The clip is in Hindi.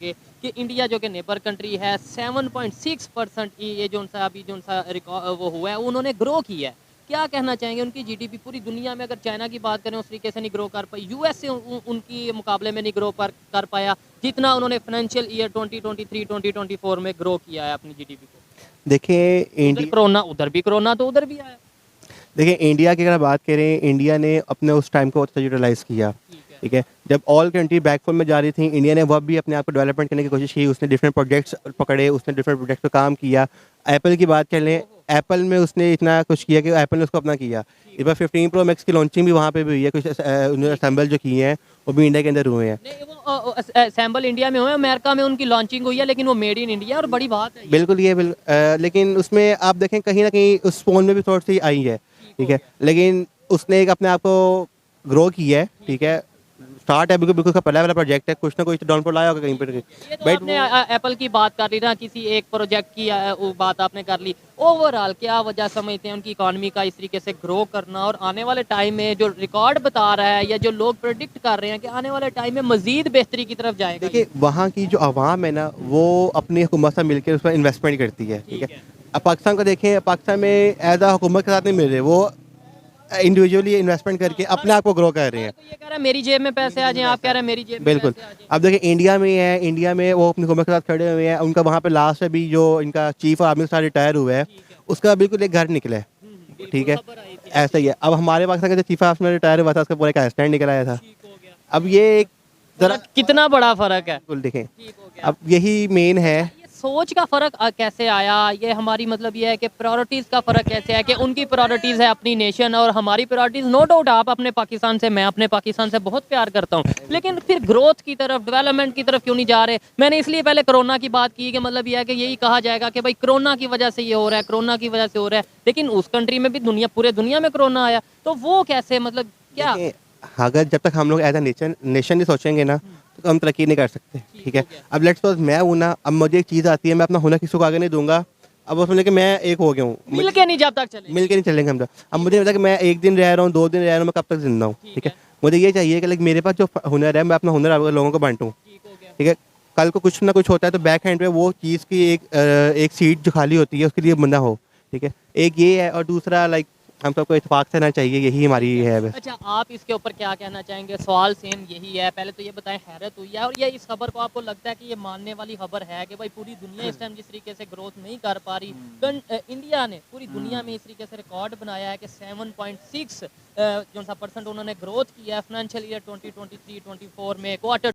कि इंडिया जो कि नेबर कंट्री है 7.6% ये जो सा अभी जो सा रिकॉर्ड वो हुआ है उन्होंने ग्रो किया है। क्या कहना चाहेंगे उनकी जीडीपी पूरी दुनिया में अगर चाइना की बात करें उस तरीके से नहीं ग्रो कर पाई, यूएस से उनकी मुकाबले में नहीं ग्रो कर पाया जितना उन्होंने फाइनेंशियल ईयर 2023-2024 में ग्रो किया है अपनी जीडीपी को। देखिए उधर इंडिया कोरोना, उधर भी कोरोना तो उधर भी आया। देखिए इंडिया की अगर बात करें, इंडिया ने अपने उस टाइम को अच्छा यूटिलाइज़ किया। ठीक है। ठीक है, जब ऑल कंट्री बैकफुल में जा रही थी, इंडिया ने वह भी अपने आप को डेवलपमेंट करने की कोशिश की। उसने डिफरेंट प्रोजेक्ट्स पकड़े, उसने डिफरेंट प्रोजेक्ट्स पे काम किया। एप्पल की बात कर लें, एप्पल में उसने इतना कुछ किया कि एप्पल ने उसको अपना किया। इस बार 15 प्रो मैक्स की लॉन्चिंग भी वहाँ पे भी हुई है। कुछ उन्होंने असेंबल जो किए हैं वो भी इंडिया के अंदर हुए हैं। नहीं वो असेंबल इंडिया में हुए, अमेरिका में उनकी लॉन्चिंग हुई है लेकिन वो मेड इन इंडिया और बड़ी बात है ये। बिल्कुल लेकिन उसमें आप देखें कहीं ना कहीं उस फ़ोन में भी थोड़ी सी आई है। ठीक ठीक हो है, गया। लेकिन उसने एक अपने आप को ग्रो किया है। ठीक है, स्टार्ट है, बिल्कुल बिल्कुल उसका पहला वाला प्रोजेक्ट है, कुछ ना कुछ तो डाउनफॉल आया होगा कहीं पर। ये तो बट आपने वो एप्पल की बात कर ली ना, किसी एक प्रोजेक्ट की वो बात आपने कर ली। ओवरऑल क्या वजह समझते हैं उनकी इकोनॉमी का इस तरीके से ग्रो करना और आने वाले टाइम में जो रिकॉर्ड बता रहा है या जो लोग प्रेडिक्ट कर रहे हैं कि आने वाले टाइम में मजीद बेहतरी की तरफ जाएगा देखिए ये। वहाँ की जो आवाम है ना, वो अपनी हुकूमत से मिलकर उस पर इन्वेस्टमेंट करती है। ठीक है, ठीक है। अब पाकिस्तान को देखें, पाकिस्तान में एज आ हुकूमत के साथ नहीं मिल रहे, वो इंडिविजुअली इन्वेस्टमेंट करके अपने आप को ग्रो कर रहे हर हैं। कोई ये कह रहा है मेरी जेब में पैसे आ जाएं, आप कह रहे हैं मेरी जेब में बिल्कुल। पैसे आ जाएं। अब देखिए इंडिया में ही है, इंडिया में वो अपनी हुकूमत के साथ खड़े हुए हैं। उनका वहाँ पे लास्ट अभी जो इनका चीफ आर्मी के साथ रिटायर हुआ है, ठीक है। उसका बिल्कुल एक घर निकला है। ठीक बिल्कुल है, खबर आई थी ऐसा ऐसी। ही है। अब हमारे पाकिस्तान का जो चीफ आर्मी रिटायर हुआ था, उसका पूरा एक स्टैंड निकल आया था। ठीक हो गया। अब ये एक ज़रा फर्क कितना बड़ा फर्क है। बिल्कुल देखें, ठीक हो गया। अब यही मेन है। अच्छा ये सोच का फ़र्क कैसे आया? ये हमारी मतलब ये है कि प्रायोरिटीज़ का फ़र्क कैसे है कि उनकी प्रायोरिटीज़ है अपनी नेशन और हमारी प्रायोरिटीज़ नो डाउट आप अपने पाकिस्तान से, मैं अपने पाकिस्तान से बहुत प्यार करता हूँ। लेकिन फिर ग्रोथ की तरफ, डेवलपमेंट की तरफ क्यों नहीं जा रहे? मैंने इसलिए पहले कोरोना की बात की कि मतलब ये है कि यही कहा जाएगा कि भाई कोरोना की वजह से ये हो रहा है, कोरोना की वजह से हो रहा है। लेकिन उस कंट्री में भी पूरे दुनिया में कोरोना आया। तो वो कैसे मतलब क्या? देखें, अगर जब तक हम लोग एज अ नेशन नेशन नहीं सोचेंगे ना, तो हम तरक्की नहीं कर सकते। ठीक ठीक हो है, गया। अब लेट्स सपोज मैं हूँ ना, अब मुझे एक चीज़ आती है, मैं अपना हुनर किसी को आगे नहीं दूंगा। अब वो समझे कि मैं एक हो गया हूँ, मिल के नहीं जब तक चलेंगे। मिल के नहीं चलेंगे हम तो। अब मुझे पता है कि मैं एक दिन रह रहा हूँ, 2 दिन रह रहा हूँ, मैं कब तक जिंदा हूँ। ठीक ठीक है, है। मुझे ये चाहिए कि लाइक मेरे पास जो हुनर है, मैं अपना हुनर लोगों को बांटूँ। ठीक हो गया। ठीक है, कल को कुछ ना कुछ होता है तो बैक हैंड पे वो चीज़ की एक सीट जो खाली होती है उसके लिए बंदा हो। ठीक है, एक ये है, और दूसरा लाइक हम सबको इत्तेफाक से रहना चाहिए, यही ठीक हमारी है। है बस। अच्छा आप इसके ऊपर क्या कहना चाहेंगे? सवाल सेम यही है। पहले तो ये बताएं हैरत हुई है और ये इस खबर को आपको लगता है कि ये मानने वाली खबर है कि भाई पूरी दुनिया इस टाइम जिस तरीके से ग्रोथ नहीं कर पा रही, इंडिया ने पूरी दुनिया में इस तरीके से रिकॉर्ड बनाया है कि 7.6 जो सा परसेंट उन्होंने ग्रोथ किया है फाइनेंशियल ईयर 2023-24 में क्वार्टर